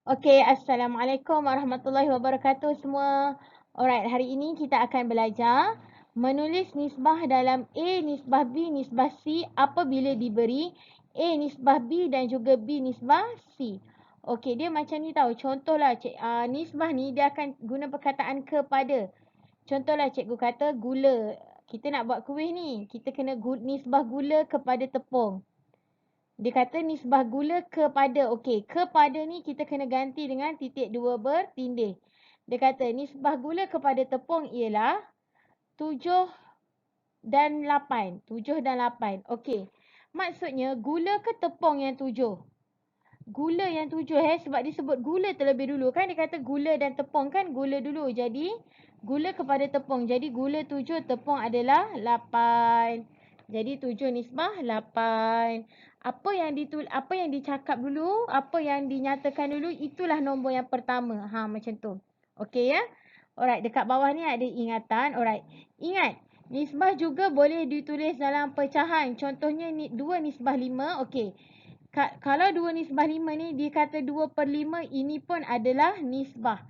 Okey, Assalamualaikum warahmatullahi wabarakatuh semua. Alright, hari ini kita akan belajar menulis nisbah dalam A, nisbah B, nisbah C apabila diberi A nisbah B dan juga B nisbah C. Okey, dia macam ni tau. Contohlah, nisbah ni dia akan guna perkataan kepada. Contohlah cikgu kata gula. Kita nak buat kuih ni. Kita kena nisbah gula kepada tepung. Dia kata nisbah gula kepada. Okey, kepada ni kita kena ganti dengan titik dua bertindih. Dia kata nisbah gula kepada tepung ialah 7 dan 8. 7 dan 8. Okey. Maksudnya gula ke tepung yang 7? Gula yang 7 sebab disebut gula terlebih dulu kan. Dia kata gula dan tepung kan, gula dulu. Jadi gula kepada tepung. Jadi gula 7, tepung adalah 8. Jadi 7 nisbah 8. Apa yang dicakap dulu, apa yang dinyatakan dulu, itulah nombor yang pertama. Macam tu. Okey ya. Alright, dekat bawah ni ada ingatan. Alright. Ingat, nisbah juga boleh ditulis dalam pecahan. Contohnya 2 nisbah 5. Okey. Kalau 2 nisbah 5 ni dikata 2/5, ini pun adalah nisbah.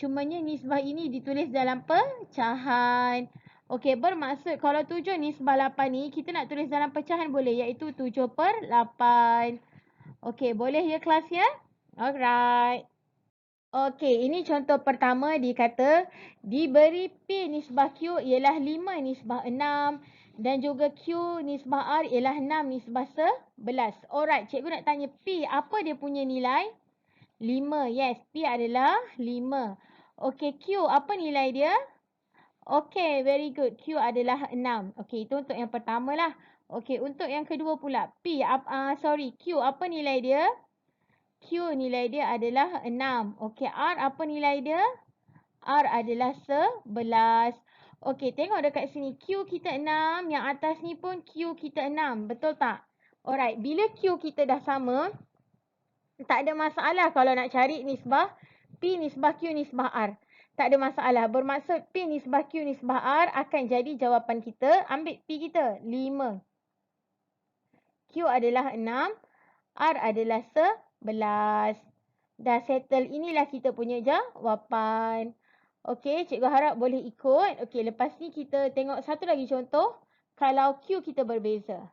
Cumanya nisbah ini ditulis dalam pecahan. Okey, bermaksud kalau 7 nisbah 8 ni kita nak tulis dalam pecahan boleh, iaitu 7/8. Okey, boleh ya kelas ya? Alright. Okey, ini contoh pertama dikata diberi P nisbah Q ialah 5 nisbah 6 dan juga Q nisbah R ialah 6 nisbah 11. Alright, cikgu nak tanya P, apa dia punya nilai? 5. Yes, P adalah 5. Okey, Q, apa nilai dia? Okey, very good. Q adalah 6. Okey, itu untuk yang pertama lah. Okey, untuk yang kedua pula. Q, apa nilai dia? Q nilai dia adalah 6. Okey, R apa nilai dia? R adalah 11. Okey, tengok dekat sini. Q kita 6. Yang atas ni pun Q kita 6. Betul tak? Alright, bila Q kita dah sama, tak ada masalah kalau nak cari nisbah P nisbah Q nisbah R. Tak ada masalah. Bermaksud P nisbah Q nisbah R akan jadi jawapan kita. Ambil P kita, 5. Q adalah 6. R adalah 11. Dah settle, inilah kita punya jawapan. Okey, cikgu harap boleh ikut. Okey, lepas ni kita tengok satu lagi contoh. Kalau Q kita berbeza.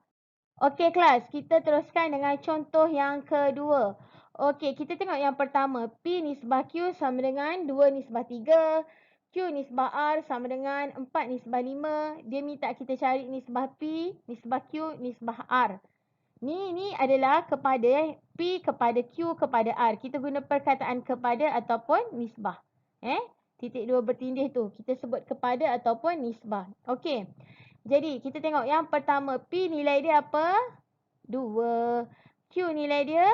Okey kelas, kita teruskan dengan contoh yang kedua. Okey, kita tengok yang pertama. P nisbah Q sama dengan 2 nisbah 3. Q nisbah R sama dengan 4 nisbah 5. Dia minta kita cari nisbah P, nisbah Q, nisbah R. Ni adalah kepada P kepada Q kepada R. Kita guna perkataan kepada ataupun nisbah. Titik dua bertindih tu. Kita sebut kepada ataupun nisbah. Okey. Jadi, kita tengok yang pertama. P nilai dia apa? 2. Q nilai dia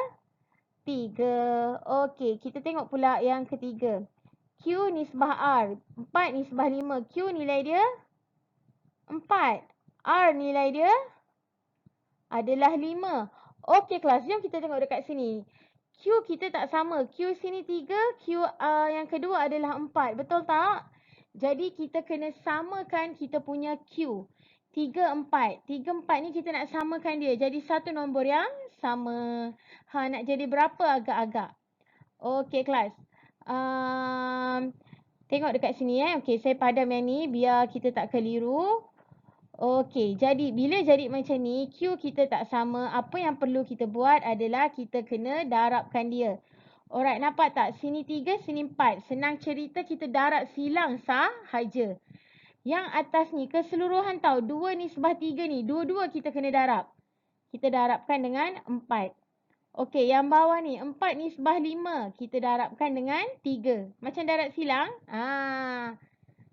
3. Okey. Kita tengok pula yang ketiga. Q nisbah R. 4 nisbah 5. Q nilai dia 4. R nilai dia adalah 5. Okey kelas, jom kita tengok dekat sini. Q kita tak sama. Q sini 3, Q yang kedua adalah 4. Betul tak? Jadi kita kena samakan kita punya Q. 3, 4. 3, 4 ni kita nak samakan dia. Jadi satu nombor yang sama. Nak jadi berapa agak-agak? Okey kelas. Tengok dekat sini Okey, saya padam yang ni biar kita tak keliru. Okey, jadi bila jadi macam ni, Q kita tak sama, apa yang perlu kita buat adalah kita kena darabkan dia. Alright, nampak tak? Sini 3, sini 4. Senang cerita kita darab silang sahaja. Yang atas ni keseluruhan tau, 2 nisbah 3 ni, dua-dua kita kena darab. Kita darabkan dengan 4. Okey, yang bawah ni, 4 nisbah 5, kita darabkan dengan 3. Macam darab silang.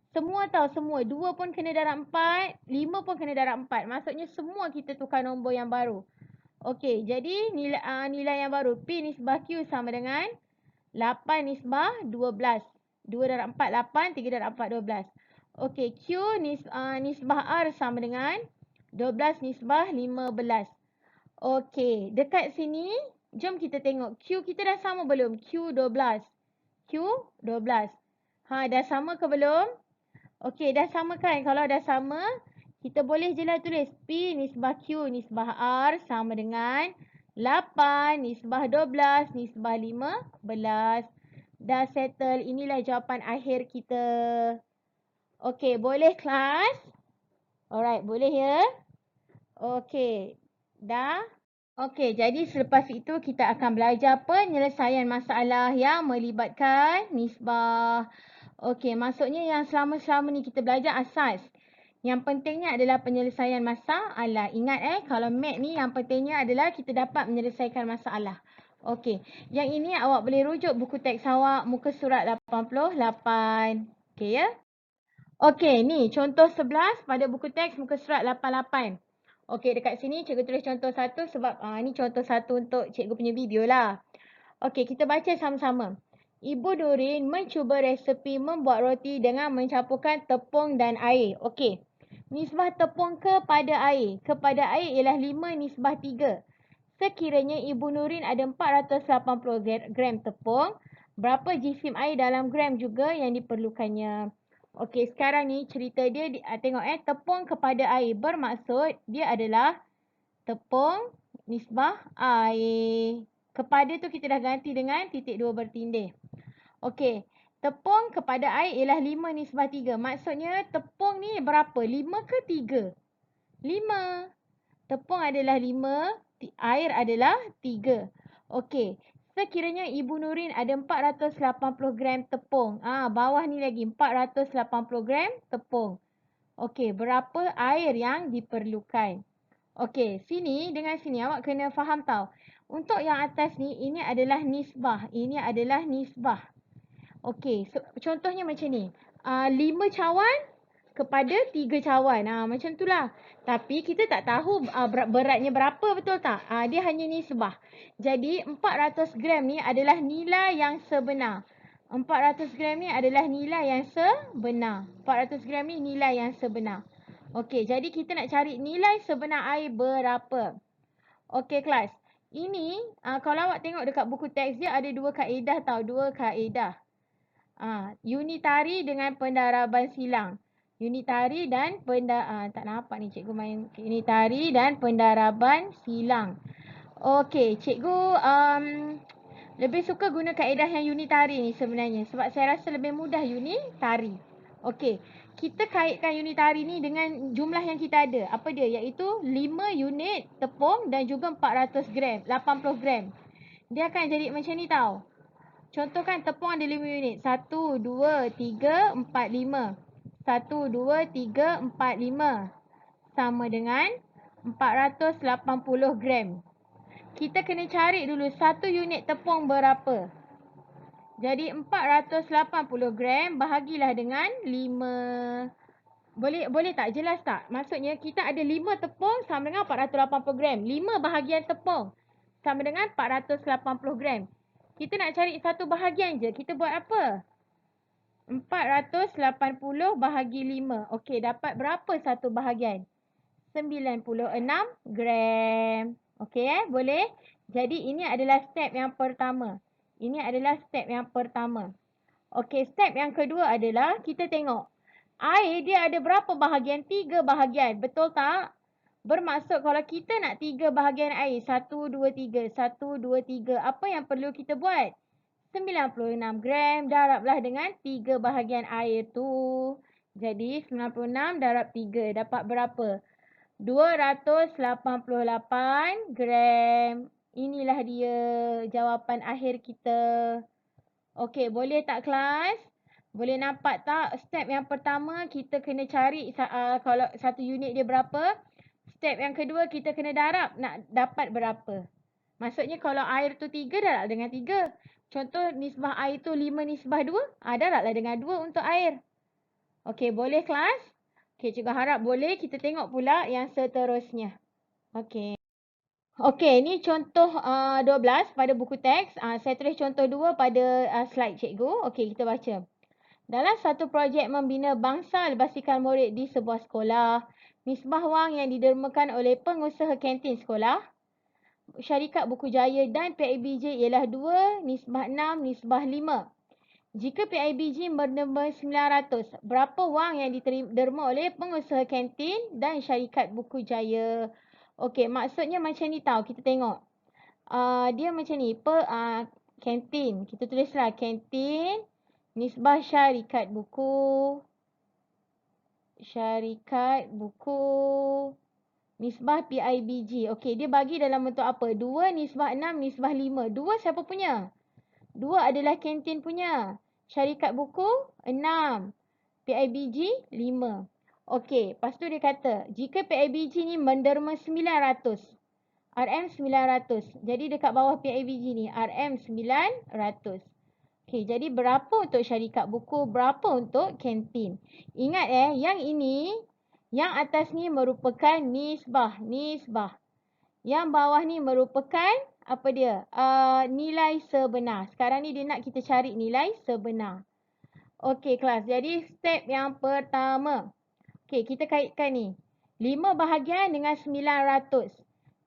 Semua tahu semua. 2 pun kena darab 4. 5 pun kena darab 4. Maksudnya semua kita tukar nombor yang baru. Okey, jadi nilai yang baru. P nisbah Q sama dengan 8 nisbah 12. 2 darab 4, 8. 3 darab 4, 12. Okey, Q nisbah R sama dengan 12 nisbah 15. Okey, dekat sini, jom kita tengok. Q kita dah sama belum? Q 12. Q 12. Dah sama ke belum? Okey, dah sama kan? Kalau dah sama, kita boleh je lah tulis P nisbah Q nisbah R sama dengan 8, nisbah 12, nisbah 15. Dah settle. Inilah jawapan akhir kita. Okey, boleh kelas? Alright, boleh ya? Okey, dah? Okey, jadi selepas itu kita akan belajar penyelesaian masalah yang melibatkan nisbah. Okey, maksudnya yang selama-selama ni kita belajar asas. Yang pentingnya adalah penyelesaian masalah. Ingat kalau mat ni yang pentingnya adalah kita dapat menyelesaikan masalah. Okey, yang ini awak boleh rujuk buku teks awak muka surat 88. Okey ya? Okey, ni contoh 11 pada buku teks muka surat 88. Okey, dekat sini cikgu tulis contoh 1 sebab ni contoh 1 untuk cikgu punya video lah. Okey, kita baca sama-sama. Ibu Nurin mencuba resepi membuat roti dengan mencampurkan tepung dan air. Okey. Nisbah tepung kepada air. Kepada air ialah 5 nisbah 3. Sekiranya Ibu Nurin ada 480 gram tepung, berapa jisim air dalam gram juga yang diperlukannya? Okey, sekarang ni cerita dia tengok tepung kepada air bermaksud dia adalah tepung nisbah air. Kepada tu kita dah ganti dengan titik 2 bertindih. Okey, tepung kepada air ialah 5 nisbah 3. Maksudnya tepung ni berapa? 5 ke 3? 5. Tepung adalah 5, air adalah 3. Okey, sekiranya Ibu Nurin ada 480 gram tepung. Bawah ni lagi 480 gram tepung. Okey, berapa air yang diperlukan? Okey, sini dengan sini awak kena faham tau. Untuk yang atas ni, ini adalah nisbah. Ini adalah nisbah. Okey, so, contohnya macam ni. 5 cawan kepada 3 cawan. Macam tu lah. Tapi kita tak tahu beratnya berapa, betul tak? Dia hanya nisbah. Jadi 400 gram ni adalah nilai yang sebenar. 400 gram ni adalah nilai yang sebenar. 400 gram ni nilai yang sebenar. Okey, jadi kita nak cari nilai sebenar air berapa. Okey kelas. Ini kalau awak tengok dekat buku teks dia ada 2 kaedah tau. 2 kaedah. Unitari dengan pendaraban silang. Unitari dan tak nampak ni cikgu main unitari dan pendaraban silang. Okey, cikgu lebih suka guna kaedah yang unitari ni sebenarnya sebab saya rasa lebih mudah unitari. Okey, kita kaitkan unitari ni dengan jumlah yang kita ada. Apa dia? Iaitu 5 unit tepung dan juga 400 gram, 80 gram. Dia akan jadi macam ni tau. Contoh kan tepung ada 5 unit. 1, 2, 3, 4, 5. 1, 2, 3, 4, 5. Sama dengan 480 gram. Kita kena cari dulu 1 unit tepung berapa. Jadi 480 gram bahagilah dengan 5. Boleh tak? Jelas tak? Maksudnya kita ada 5 tepung sama dengan 480 gram. 5 bahagian tepung sama dengan 480 gram. Kita nak cari satu bahagian je. Kita buat apa? 480 bahagi 5. Okey, dapat berapa satu bahagian? 96 gram. Okey boleh? Jadi ini adalah step yang pertama. Ini adalah step yang pertama. Okey, step yang kedua adalah kita tengok. Air dia ada berapa bahagian? 3 bahagian. Betul tak? Bermaksud kalau kita nak 3 bahagian air. 1, 2, 3. 1, 2, 3. Apa yang perlu kita buat? 96 gram darablah dengan 3 bahagian air tu. Jadi 96 darab 3. Dapat berapa? 288 gram. Inilah dia jawapan akhir kita. Okey, boleh tak kelas? Boleh nampak tak? Step yang pertama kita kena cari kalau satu unit dia berapa. Step yang kedua kita kena darab nak dapat berapa. Maksudnya kalau air tu 3 darab dengan 3. Contoh nisbah air tu 5 nisbah 2. Darablah dengan 2 untuk air. Okey, boleh kelas? Okey, cikgu harap boleh. Kita tengok pula yang seterusnya. Okey. Okey, ni contoh 12 pada buku teks. Saya tulis contoh 2 pada slide cikgu. Okey, kita baca. Dalam satu projek membina bangsal basikal murid di sebuah sekolah, nisbah wang yang didermakan oleh pengusaha kantin sekolah, syarikat Buku Jaya dan PIBJ ialah 2, nisbah 6, nisbah 5. Jika PIBJ menerima 900, berapa wang yang diterima oleh pengusaha kantin dan syarikat Buku Jaya? Okey, maksudnya macam ni tau, kita tengok. Dia macam ni. Kantin. Kita tulislah kantin. Nisbah syarikat buku. Syarikat buku. Nisbah PIBG. Okey, dia bagi dalam bentuk apa? 2 nisbah 6 nisbah 5. 2 siapa punya? 2 adalah kantin punya. Syarikat buku 6. PIBG 5. Okey, lepas tu dia kata, jika PIBG ni menderma 900. RM 900. Jadi dekat bawah PIBG ni RM 900. Okey, jadi berapa untuk syarikat buku, berapa untuk kantin? Ingat yang ini, yang atas ni merupakan nisbah. Yang bawah ni merupakan apa dia? Nilai sebenar. Sekarang ni dia nak kita cari nilai sebenar. Okey kelas, jadi step yang pertama. Okey, kita kaitkan ni. 5 bahagian dengan 900.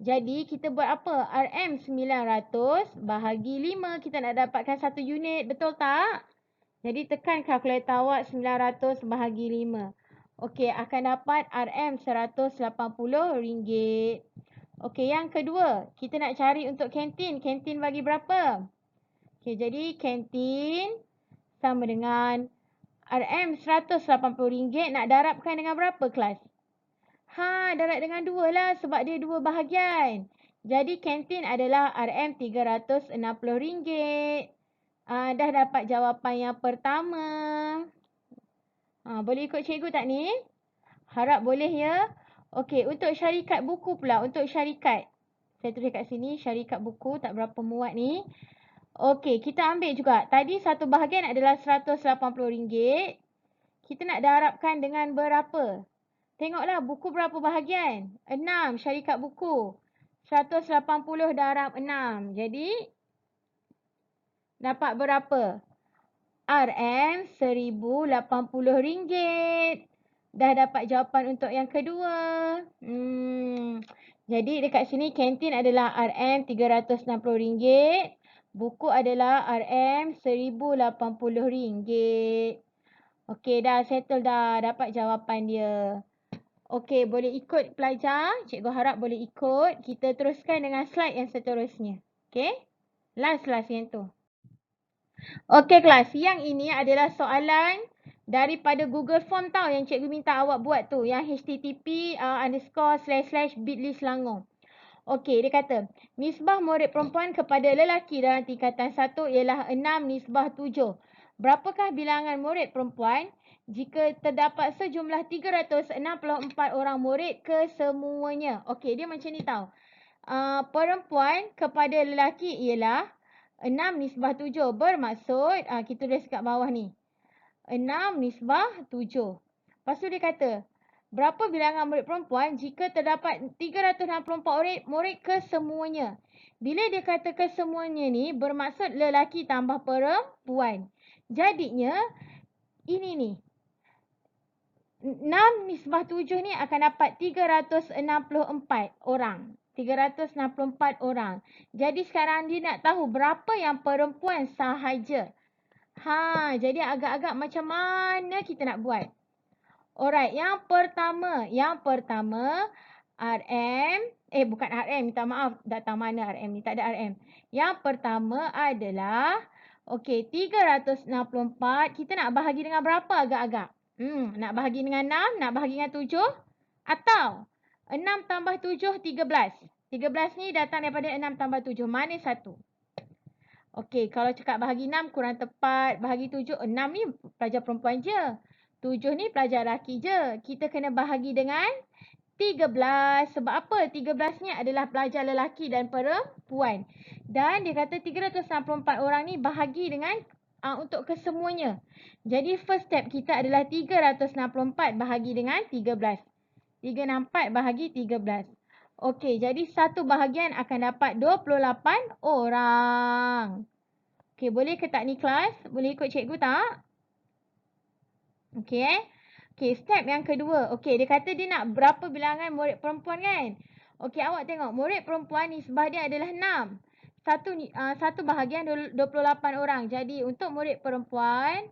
Jadi kita buat apa? RM 900 bahagi 5. Kita nak dapatkan 1 unit. Betul tak? Jadi tekan kalkulator awak 900 bahagi 5. Okey, akan dapat RM RM180. Okey, yang kedua. Kita nak cari untuk kantin. Kantin bagi berapa? Okey, jadi kantin sama dengan RM RM180. Nak darabkan dengan berapa kelas? Darab dengan 2 lah sebab dia 2 bahagian. Jadi kantin adalah RM360. Dah dapat jawapan yang pertama. Boleh ikut cikgu tak ni? Harap boleh ya. Okey, untuk syarikat buku pula. Untuk syarikat. Saya tulis kat sini syarikat buku tak berapa muat ni. Okey, kita ambil juga. Tadi satu bahagian adalah RM180. Kita nak darabkan dengan berapa? Tengoklah buku berapa bahagian? 6 syarikat buku. 180 darab 6. Jadi dapat berapa? RM RM1,080. Dah dapat jawapan untuk yang kedua. Jadi dekat sini kantin adalah RM360. Buku adalah RM RM1,080. Okey dah settle dah. Dapat jawapan dia. Okey, boleh ikut pelajar. Cikgu harap boleh ikut. Kita teruskan dengan slide yang seterusnya. Okey? Last yang tu. Okey kelas, yang ini adalah soalan daripada Google Form tau yang cikgu minta awak buat tu. Yang http://bit.ly Selangor. Okey, dia kata, nisbah murid perempuan kepada lelaki dalam tingkatan 1 ialah 6 nisbah 7. Berapakah bilangan murid perempuan jika terdapat sejumlah 364 orang murid kesemuanya? Okey, dia macam ni tau. Perempuan kepada lelaki ialah 6 nisbah 7. Bermaksud, kita tulis kat bawah ni. 6 nisbah 7. Lepas tu dia kata, berapa bilangan murid perempuan jika terdapat 364 murid kesemuanya? Bila dia kata kesemuanya ni, bermaksud lelaki tambah perempuan. Jadinya, ini ni. 6 nisbah 7 ni akan dapat 364 orang. 364 orang. Jadi sekarang dia nak tahu berapa yang perempuan sahaja. Jadi agak-agak macam mana kita nak buat? Alright, yang pertama RM, bukan RM, minta maaf. Datang mana RM ni? Tak ada RM. Yang pertama adalah, 364. Kita nak bahagi dengan berapa agak-agak? Nak bahagi dengan 6, nak bahagi dengan 7 atau 6 tambah 7, 13. 13 ni datang daripada 6 tambah 7. Mana satu? Okey, kalau cakap bahagi 6 kurang tepat. Bahagi 7, 6 ni pelajar perempuan je. 7 ni pelajar lelaki je. Kita kena bahagi dengan 13. Sebab apa? 13 ni adalah pelajar lelaki dan perempuan. Dan dia kata 364 orang ni bahagi dengan untuk kesemuanya. Jadi first step kita adalah 364 bahagi dengan 13. 364 bahagi 13. Okey, jadi satu bahagian akan dapat 28 orang. Okey, boleh ke tak ni kelas? Boleh ikut cikgu tak? Okey Okey, step yang kedua. Okey, dia kata dia nak berapa bilangan murid perempuan kan? Okey, awak tengok. Murid perempuan nisbah dia adalah 6. Satu bahagian 28 orang. Jadi untuk murid perempuan,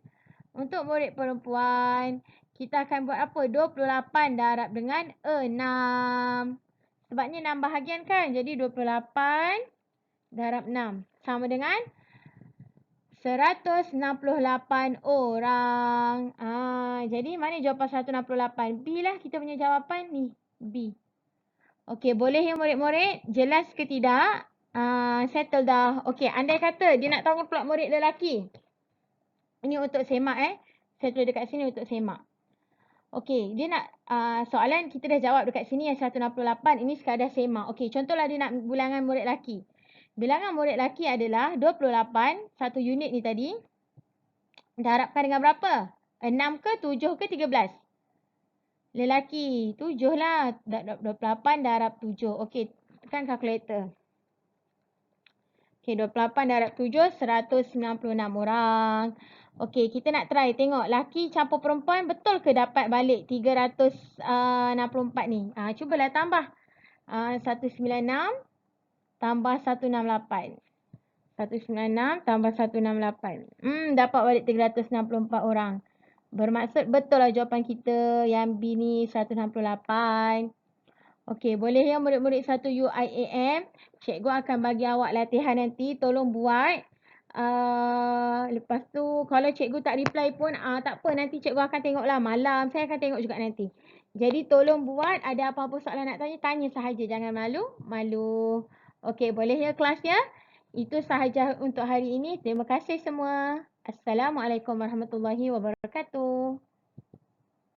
kita akan buat apa? 28 darab dengan 6. Sebabnya 6 bahagian kan? Jadi 28 darab 6. Sama dengan 168 orang. Jadi mana jawapan 168? B lah kita punya jawapan ni. B. Okey, boleh ya murid-murid? Jelas ke tidak? Settle dah. Okey, andai kata dia nak tahu pula murid lelaki. Ini untuk semak Saya tulis dekat sini untuk semak. Okey, dia nak soalan kita dah jawab dekat sini yang 168. Ini sekadar semak. Okey, contohlah dia nak bilangan murid lelaki. Bilangan murid lelaki adalah 28, satu unit ni tadi. Darabkan dengan berapa? 6 ke 7 ke 13? Lelaki, 7 lah. 28 darab 7. Okey, tekan kalkulator. Okey, 28 darab 7, 196 orang. Okey, kita nak try tengok laki campur perempuan betul ke dapat balik 364 ni. Cubalah tambah. 196 tambah 168. 196 tambah 168. Dapat balik 364 orang. Bermaksud betul lah jawapan kita yang B ni 168. Okey, boleh ya murid-murid 1 UIAM. Cikgu akan bagi awak latihan nanti. Tolong buat. Lepas tu kalau cikgu tak reply pun tak apa. Nanti cikgu akan tengoklah malam. Saya akan tengok juga nanti. Jadi tolong buat. Ada apa-apa soalan nak tanya, tanya sahaja. Jangan malu. Okey, boleh ya kelasnya? Itu sahaja untuk hari ini. Terima kasih semua. Assalamualaikum warahmatullahi wabarakatuh.